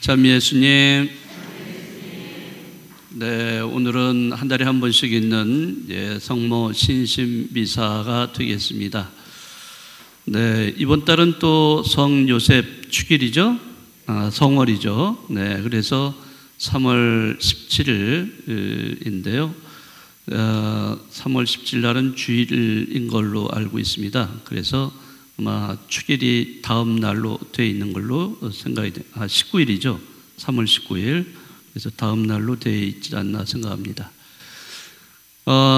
참 예수님, 네, 오늘은 한 달에 한 번씩 있는 성모 신심 미사가 되겠습니다. 네, 이번 달은 또 성 요셉 축일이죠. 성월이죠. 네, 그래서 3월 17일인데요. 3월 17일 날은 주일인 걸로 알고 있습니다. 그래서 아마 축일이 다음 날로 되어 있는 걸로 생각이 돼요. 19일이죠. 3월 19일. 그래서 다음 날로 되어 있지 않나 생각합니다.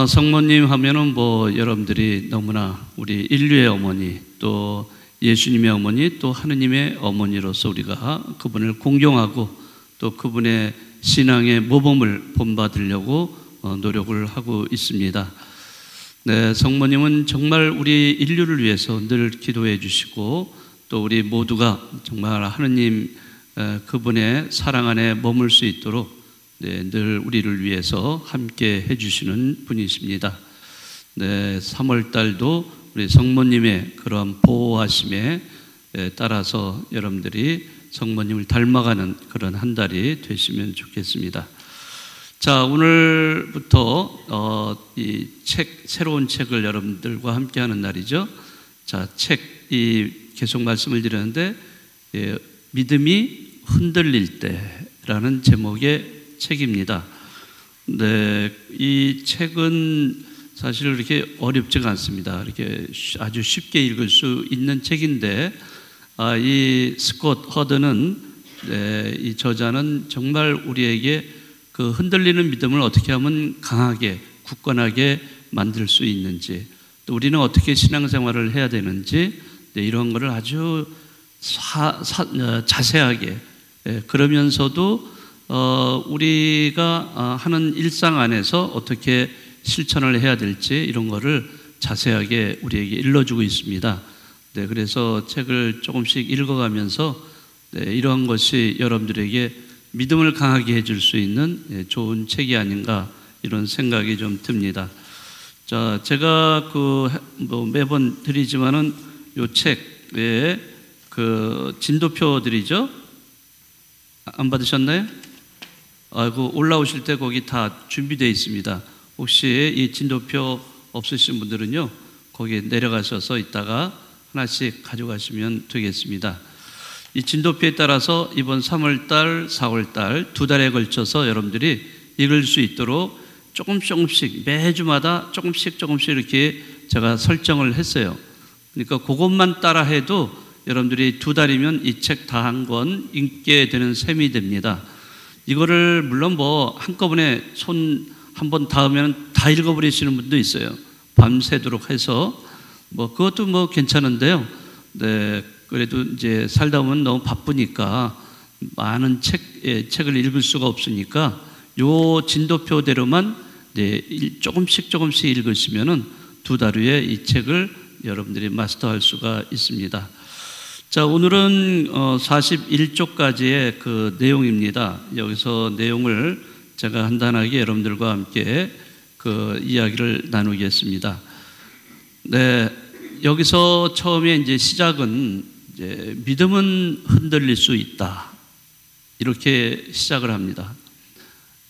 성모님 하면은 여러분들이 너무나 우리 인류의 어머니, 또 예수님의 어머니, 또 하느님의 어머니로서 우리가 그분을 공경하고 또 그분의 신앙의 모범을 본받으려고 노력을 하고 있습니다. 네, 성모님은 정말 우리 인류를 위해서 늘 기도해 주시고 또 우리 모두가 정말 하느님 그분의 사랑 안에 머물 수 있도록 늘 우리를 위해서 함께 해주시는 분이십니다. 네, 3월 달도 우리 성모님의 그런 보호하심에 따라서 여러분들이 성모님을 닮아가는 그런 한 달이 되시면 좋겠습니다. 자, 오늘부터 이 새로운 책을 여러분들과 함께 하는 날이죠. 자, 계속 말씀을 드렸는데, 믿음이 흔들릴 때라는 제목의 책입니다. 네, 이 책은 사실 그렇게 어렵지가 않습니다. 이렇게 아주 쉽게 읽을 수 있는 책인데, 이 스콧 허드는, 이 저자는 정말 우리에게 그 흔들리는 믿음을 어떻게 하면 강하게, 굳건하게 만들 수 있는지, 또 우리는 어떻게 신앙생활을 해야 되는지, 이런 것을 아주 자세하게, 그러면서도 우리가 하는 일상 안에서 어떻게 실천을 해야 될지 이런 거를 자세하게 우리에게 일러주고 있습니다. 네, 그래서 책을 조금씩 읽어가면서 이러한 것이 여러분들에게 믿음을 강하게 해줄 수 있는 좋은 책이 아닌가 이런 생각이 좀 듭니다. 자, 제가 매번 드리지만은 요 책에 그 진도표들이죠. 안 받으셨나요? 올라오실 때 거기 다 준비되어 있습니다. 혹시 이 진도표 없으신 분들은요, 거기에 내려가셔서 이따가 하나씩 가져가시면 되겠습니다. 이 진도표에 따라서 이번 3월달, 4월달 두 달에 걸쳐서 여러분들이 읽을 수 있도록 조금씩 매주마다 조금씩 이렇게 제가 설정을 했어요. 그러니까 그것만 따라 해도 여러분들이 두 달이면 이 책 다 한 권 읽게 되는 셈이 됩니다. 이거를 물론 한꺼번에 손 한번 닿으면 다 읽어버리시는 분도 있어요. 밤새도록 해서 그것도 괜찮은데요. 네, 그래도 이제 살다 보면 너무 바쁘니까 많은 책을 읽을 수가 없으니까 요 진도표대로만 조금씩 읽으시면은 두 달 후에 이 책을 여러분들이 마스터할 수가 있습니다. 자, 오늘은 41쪽까지의 그 내용입니다. 여기서 내용을 제가 간단하게 여러분들과 함께 그 이야기를 나누겠습니다. 네, 여기서 처음에 이제 시작은 믿음은 흔들릴 수 있다. 이렇게 시작을 합니다.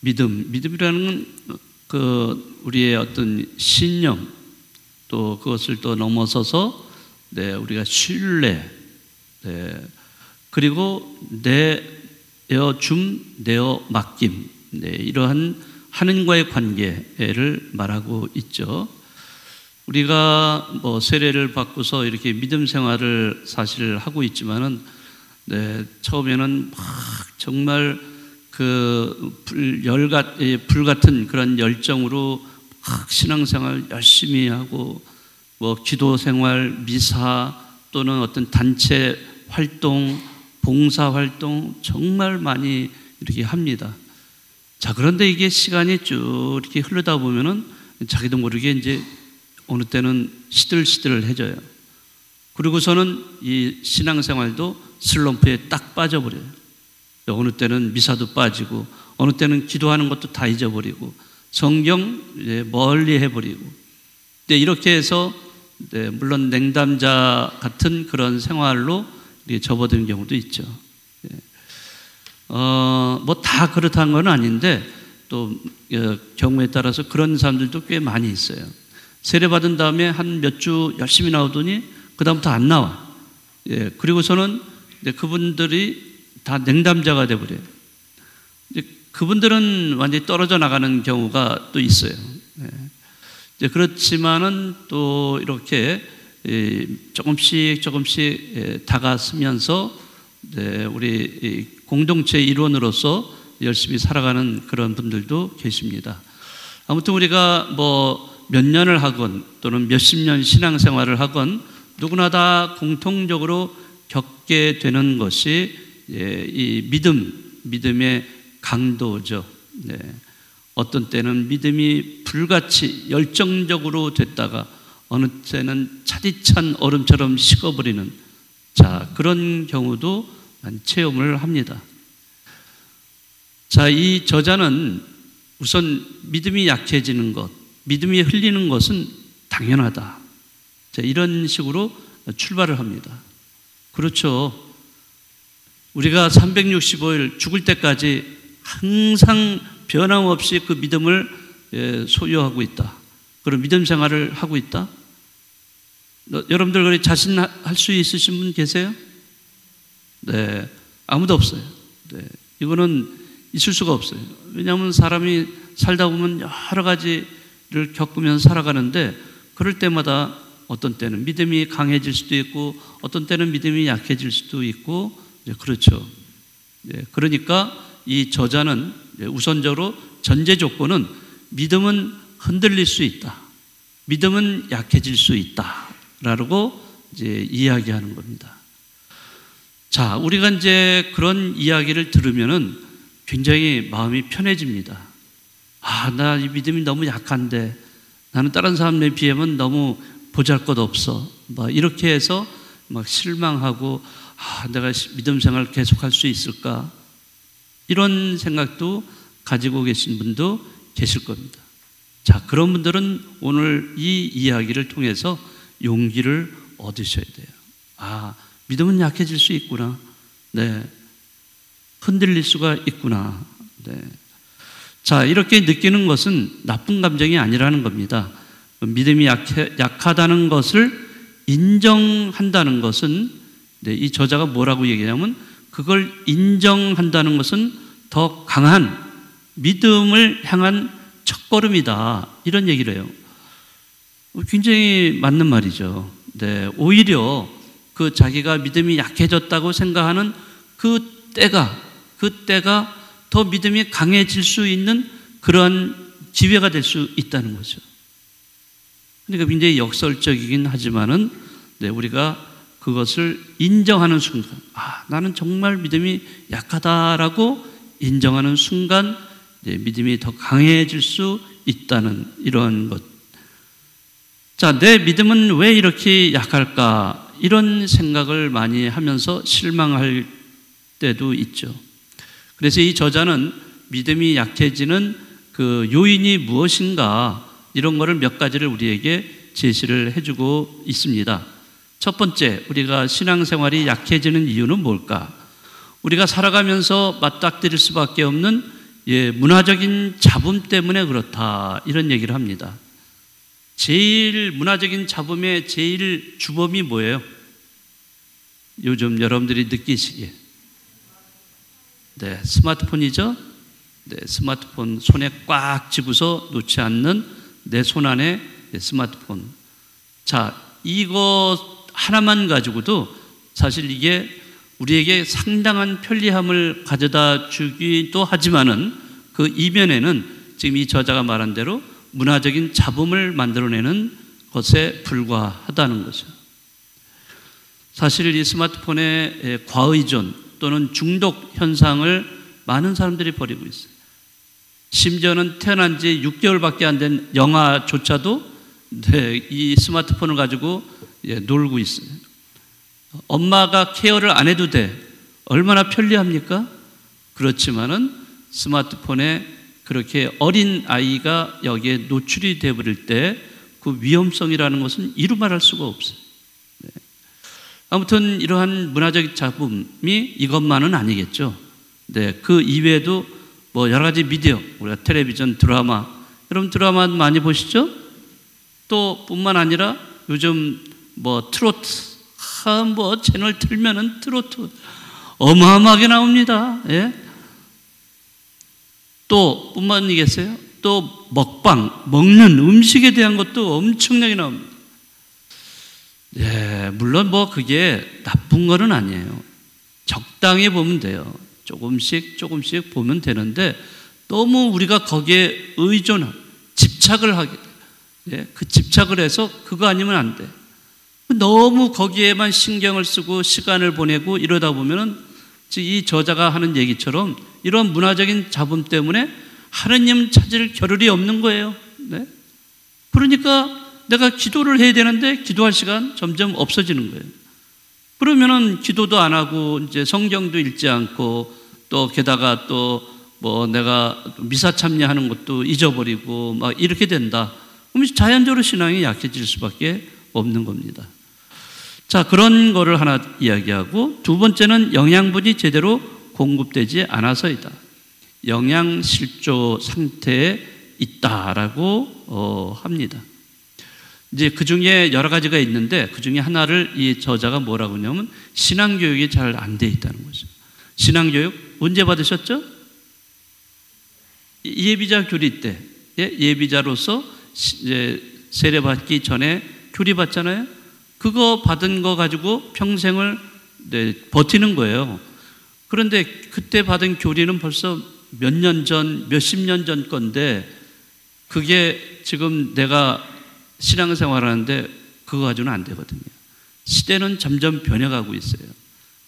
믿음이라는 건 우리의 어떤 신념, 또 그것을 또 넘어서서 우리가 신뢰, 그리고 내어 맡김, 이러한 하느님과의 관계를 말하고 있죠. 우리가 세례를 받고서 이렇게 믿음 생활을 사실 하고 있지만은, 처음에는 정말 불 같은 그런 열정으로 신앙생활 열심히 하고, 기도 생활, 미사 또는 어떤 단체 활동, 봉사 활동 정말 많이 이렇게 합니다. 자, 그런데 이게 시간이 쭉 이렇게 흐르다 보면은 자기도 모르게 이제 어느 때는 시들시들해져요. 그리고서는 이 신앙생활도 슬럼프에 딱 빠져버려요. 어느 때는 미사도 빠지고, 어느 때는 기도하는 것도 다 잊어버리고, 성경 멀리 해버리고, 이렇게 해서 물론 냉담자 같은 그런 생활로 접어드는 경우도 있죠. 뭐 다 그렇다는 건 아닌데 또 경우에 따라서 그런 사람들도 꽤 많이 있어요. 세례받은 다음에 한 몇 주 열심히 나오더니 그 다음부터 안 나와. 예, 그리고서는 이제 그분들이 다 냉담자가 돼버려요. 이제 그분들은 완전히 떨어져 나가는 경우가 또 있어요. 예. 이제 그렇지만은 또 이렇게 조금씩 다가서면서 우리 공동체 일원으로서 열심히 살아가는 그런 분들도 계십니다. 아무튼 우리가 뭐 몇 년을 하건 또는 몇십 년 신앙생활을 하건 누구나 다 공통적으로 겪게 되는 것이 이 믿음의 강도죠. 네. 어떤 때는 믿음이 불같이 열정적으로 됐다가 어느 때는 차디찬 얼음처럼 식어버리는 그런 경우도 많이 체험을 합니다. 이 저자는 우선 믿음이 약해지는 것, 믿음이 흘리는 것은 당연하다. 이런 식으로 출발을 합니다. 그렇죠. 우리가 365일 죽을 때까지 항상 변함없이 그 믿음을 소유하고 있다. 그런 믿음 생활을 하고 있다. 여러분들 그래 자신할 수 있으신 분 계세요? 네, 아무도 없어요. 네, 이거는 있을 수가 없어요. 왜냐하면 사람이 살다 보면 여러 가지를 겪으면서 살아가는데 그럴 때마다 어떤 때는 믿음이 강해질 수도 있고 어떤 때는 믿음이 약해질 수도 있고 그렇죠. 네, 그러니까 이 저자는 우선적으로 전제 조건은 믿음은 흔들릴 수 있다. 믿음은 약해질 수 있다. 라고 이제 이야기하는 겁니다. 우리가 이제 그런 이야기를 들으면은 굉장히 마음이 편해집니다. 나 이 믿음이 너무 약한데 나는 다른 사람에 비하면 너무 보잘것없어. 이렇게 해서 막 실망하고 내가 믿음 생활 계속할 수 있을까? 이런 생각도 가지고 계신 분도 계실 겁니다. 그런 분들은 오늘 이 이야기를 통해서 용기를 얻으셔야 돼요. 믿음은 약해질 수 있구나. 네. 흔들릴 수가 있구나. 네. 이렇게 느끼는 것은 나쁜 감정이 아니라는 겁니다. 믿음이 약하다는 것을 인정한다는 것은 이 저자가 뭐라고 얘기하냐면 그걸 인정한다는 것은 더 강한 믿음을 향한 첫걸음이다. 이런 얘기를 해요. 굉장히 맞는 말이죠. 네, 오히려 그 자기가 믿음이 약해졌다고 생각하는 그 때가 더 믿음이 강해질 수 있는 그런 기회가 될 수 있다는 거죠. 그러니까 굉장히 역설적이긴 하지만은 우리가 그것을 인정하는 순간, 나는 정말 믿음이 약하다라고 인정하는 순간 믿음이 더 강해질 수 있다는 이런 것. 내 믿음은 왜 이렇게 약할까? 이런 생각을 많이 하면서 실망할 때도 있죠. 그래서 이 저자는 믿음이 약해지는 그 요인이 무엇인가 이런 거를 몇 가지를 우리에게 제시를 해주고 있습니다. 첫 번째, 우리가 신앙생활이 약해지는 이유는 뭘까? 우리가 살아가면서 맞닥뜨릴 수밖에 없는 문화적인 잡음 때문에 그렇다 이런 얘기를 합니다. 제일 문화적인 잡음의 제일 주범이 뭐예요? 요즘 여러분들이 느끼시기에 스마트폰이죠. 스마트폰 손에 꽉 쥐고서 놓지 않는 내 손 안에 스마트폰. 이거 하나만 가지고도 사실 이게 우리에게 상당한 편리함을 가져다 주기도 하지만은 그 이면에는 지금 이 저자가 말한 대로 문화적인 잡음을 만들어내는 것에 불과하다는 거죠. 사실 이 스마트폰의 과의존 또는 중독 현상을 많은 사람들이 벌이고 있어요. 심지어는 태어난 지 6개월밖에 안 된 영아조차도 이 스마트폰을 가지고 놀고 있어요. 엄마가 케어를 안 해도 돼. 얼마나 편리합니까? 그렇지만은 스마트폰에 그렇게 어린 아이가 여기에 노출이 되어버릴 때 그 위험성이라는 것은 이루 말할 수가 없어요. 아무튼 이러한 문화적 잡음이 이것만은 아니겠죠. 네, 그 이외에도 뭐 여러 가지 미디어, 우리가 텔레비전, 드라마, 여러분 드라마 많이 보시죠? 또 뿐만 아니라 요즘 뭐 트로트, 뭐 채널 틀면은 트로트 어마어마하게 나옵니다. 예? 또 뿐만이겠어요? 또 먹방, 먹는 음식에 대한 것도 엄청나게 나옵니다. 예, 물론 뭐 그게 나쁜 거는 아니에요. 적당히 보면 돼요. 조금씩 보면 되는데 너무 우리가 거기에 집착을 하게 돼요. 예, 그 집착을 해서 그거 아니면 안 돼. 너무 거기에만 신경을 쓰고 시간을 보내고 이러다 보면은 이 저자가 하는 얘기처럼 이런 문화적인 잡음 때문에 하느님 찾을 겨를이 없는 거예요. 네? 그러니까 내가 기도를 해야 되는데 기도할 시간 점점 없어지는 거예요. 그러면은 기도도 안 하고 이제 성경도 읽지 않고 또 게다가 또 뭐 내가 미사 참여하는 것도 잊어버리고 막 이렇게 된다. 그럼 자연적으로 신앙이 약해질 수밖에 없는 겁니다. 자, 그런 거를 하나 이야기하고 두 번째는 영양분이 제대로 공급되지 않아서이다. 영양실조 상태에 있다라고 합니다. 이제 그 중에 여러 가지가 있는데 그 중에 하나를 이 저자가 뭐라고 하냐면 신앙교육이 잘 안 돼 있다는 거죠. 신앙교육 언제 받으셨죠? 예비자 교리 때 예비자로서 세례받기 전에 교리 받잖아요. 그거 받은 거 가지고 평생을 버티는 거예요. 그런데 그때 받은 교리는 벌써 몇 년 전, 몇십 년 전 건데 그게 지금 내가 신앙생활 하는데 그거 가지고는 안 되거든요. 시대는 점점 변해가고 있어요.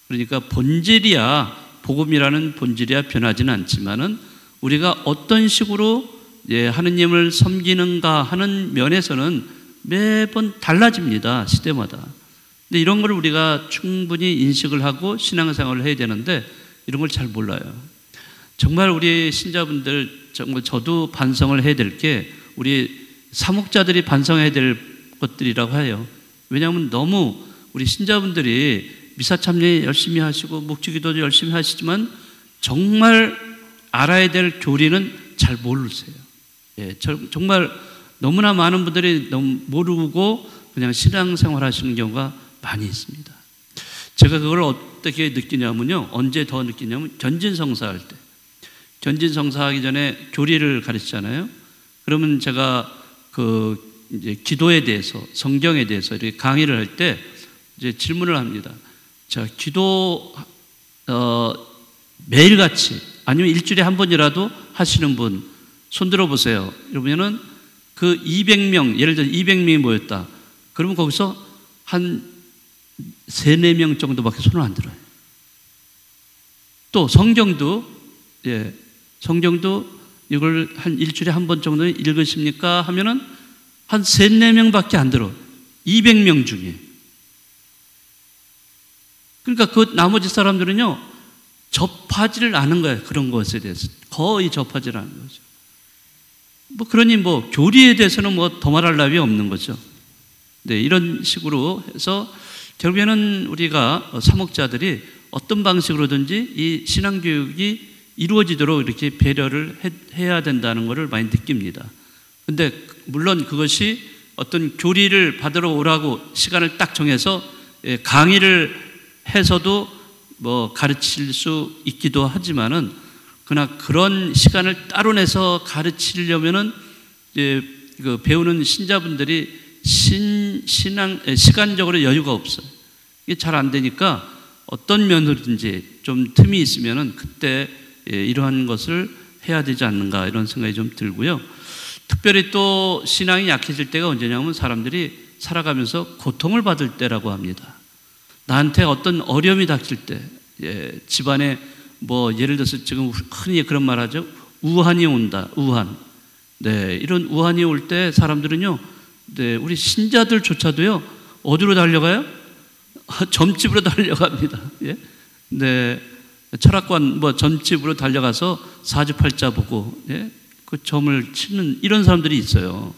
그러니까 본질이야, 복음이라는 본질이야 변하지는 않지만은 우리가 어떤 식으로 하느님을 섬기는가 하는 면에서는 매번 달라집니다. 시대마다. 근데 이런 걸 우리가 충분히 인식을 하고 신앙생활을 해야 되는데 이런 걸 잘 몰라요. 정말 우리 신자분들, 정말 저도 반성을 해야 될 게 우리 사목자들이 반성해야 될 것들이라고 해요. 왜냐하면 너무 우리 신자분들이 미사 참여 열심히 하시고 묵주기도도 열심히 하시지만 정말 알아야 될 교리는 잘 모르세요. 예, 정말 너무나 많은 분들이 너무 모르고 그냥 신앙생활 하시는 경우가 많이 있습니다. 제가 그걸 어떻게 느끼냐면요. 언제 더 느끼냐면 견진성사 할 때. 견진성사 하기 전에 교리를 가르치잖아요. 그러면 제가 이제 기도에 대해서, 성경에 대해서 이렇게 강의를 할 때 이제 질문을 합니다. 자, 기도, 매일같이 아니면 일주일에 한 번이라도 하시는 분 손 들어보세요. 이러면은 그 200명, 예를 들어 200명이 모였다. 그러면 거기서 한 3, 4명 정도밖에 손을 안 들어요. 또 성경도 이걸 한 일주일에 한 번 정도 읽으십니까? 하면은 한 3, 4명밖에 안 들어. 200명 중에. 그러니까 그 나머지 사람들은요, 접하지를 않은 거예요. 그런 것에 대해서. 거의 접하지를 않은 거죠. 그러니 교리에 대해서는 더 말할 나위 없는 거죠. 네, 이런 식으로 해서 결국에는 우리가 사목자들이 어떤 방식으로든지 이 신앙교육이 이루어지도록 이렇게 배려를 해야 된다는 것을 많이 느낍니다. 근데 물론 그것이 어떤 교리를 받으러 오라고 시간을 딱 정해서 강의를 해서도 가르칠 수 있기도 하지만은 그러나 그런 시간을 따로 내서 가르치려면은 배우는 신자분들이 시간적으로 여유가 없어요. 이게 잘 안 되니까 어떤 면으로든지 좀 틈이 있으면은 그때 이러한 것을 해야 되지 않는가 이런 생각이 좀 들고요. 특별히 또 신앙이 약해질 때가 언제냐면 사람들이 살아가면서 고통을 받을 때라고 합니다. 나한테 어떤 어려움이 닥칠 때, 집안에 예를 들어서 지금 흔히 그런 말 하죠. 우환이 온다. 우환. 네, 이런 우환이 올 때 사람들은요, 우리 신자들조차도요, 어디로 달려가요? 점집으로 달려갑니다. 예? 네, 철학관 점집으로 달려가서 사주팔자 보고 그 점을 치는 이런 사람들이 있어요.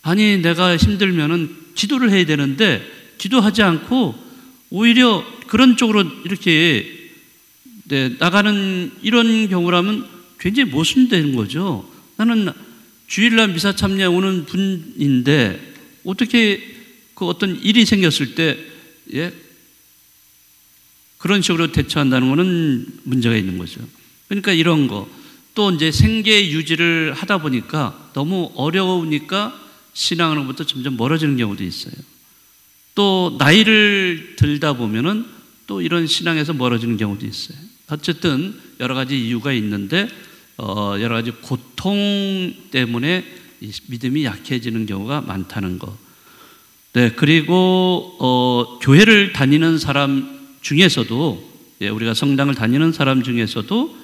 아니 내가 힘들면은 기도를 해야 되는데 기도하지 않고 오히려 그런 쪽으로 이렇게 네, 나가는 이런 경우라면 굉장히 모순되는 거죠. 나는 주일날 미사 참여에 오는 분인데 어떻게 그 어떤 일이 생겼을 때 예? 그런 식으로 대처한다는 것은 문제가 있는 거죠. 그러니까 이런 거. 또 이제 생계 유지를 하다 보니까 너무 어려우니까 신앙으로부터 점점 멀어지는 경우도 있어요. 또 나이를 들다 보면은 또 이런 신앙에서 멀어지는 경우도 있어요. 어쨌든 여러 가지 이유가 있는데 여러 가지 고통 때문에 이 믿음이 약해지는 경우가 많다는 거. 네, 그리고 교회를 다니는 사람 중에서도 우리가 성당을 다니는 사람 중에서도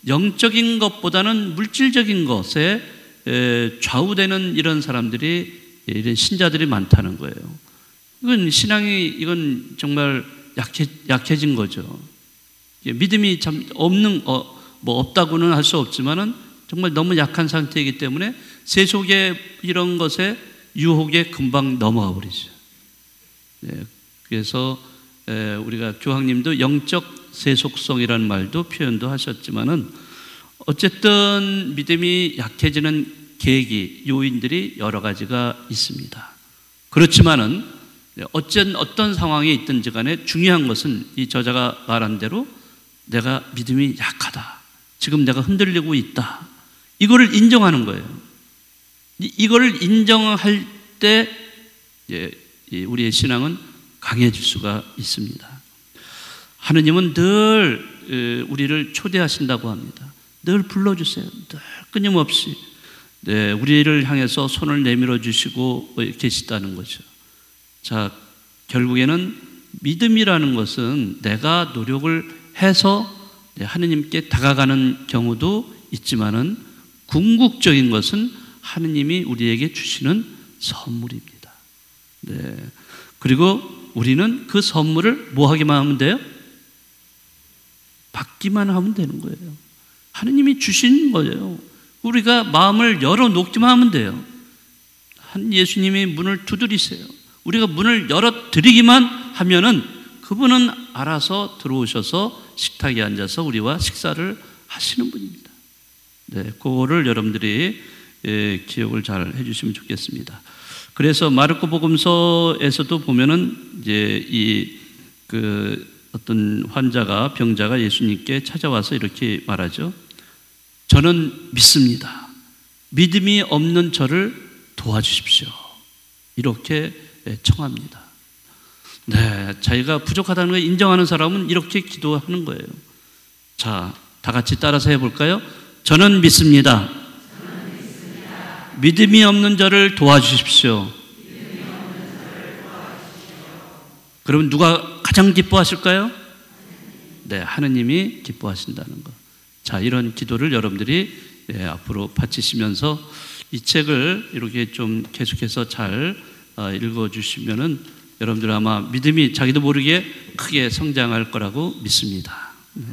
영적인 것보다는 물질적인 것에 좌우되는 이런 사람들이 이런 신자들이 많다는 거예요. 이건 신앙이 이건 정말 약해진 거죠. 믿음이 참 없다고는 할 수 없지만은 정말 너무 약한 상태이기 때문에 세속의 이런 것에 유혹에 금방 넘어가 버리죠. 네, 그래서 우리가 교황님도 영적 세속성이라는 말도 표현도 하셨지만은 어쨌든 믿음이 약해지는 계기, 요인들이 여러 가지가 있습니다. 그렇지만은 어떤 상황에 있든지 간에 중요한 것은 이 저자가 말한 대로 내가 믿음이 약하다. 지금 내가 흔들리고 있다. 이거를 인정하는 거예요. 이거를 인정할 때 우리의 신앙은 강해질 수가 있습니다. 하느님은 늘 우리를 초대하신다고 합니다. 늘 불러주세요. 늘 끊임없이 우리를 향해서 손을 내밀어 주시고 계시다는 거죠. 자, 결국에는 믿음이라는 것은 내가 노력을 해서 하느님께 다가가는 경우도 있지만은 궁극적인 것은 하느님이 우리에게 주시는 선물입니다. 네. 그리고 우리는 그 선물을 뭐 하기만 하면 돼요? 받기만 하면 되는 거예요. 하느님이 주신 거예요. 우리가 마음을 열어놓기만 하면 돼요. 한 예수님이 문을 두드리세요. 우리가 문을 열어드리기만 하면은 그분은 알아서 들어오셔서 식탁에 앉아서 우리와 식사를 하시는 분입니다. 네, 그거를 여러분들이 기억을 잘 해주시면 좋겠습니다. 그래서 마르코 복음서에서도 보면은 이제 어떤 환자가 병자가 예수님께 찾아와서 이렇게 말하죠. 저는 믿습니다. 믿음이 없는 저를 도와주십시오. 이렇게 청합니다. 네, 자기가 부족하다는 걸 인정하는 사람은 이렇게 기도하는 거예요. 자, 다 같이 따라서 해볼까요? 저는 믿습니다. 믿음이 없는 저를 도와주십시오. 그러면 누가 가장 기뻐하실까요? 네, 하느님이 기뻐하신다는 것. 자, 이런 기도를 여러분들이 앞으로 바치시면서 이 책을 이렇게 좀 계속해서 잘 읽어주시면은 여러분들 아마 믿음이 자기도 모르게 크게 성장할 거라고 믿습니다. 네.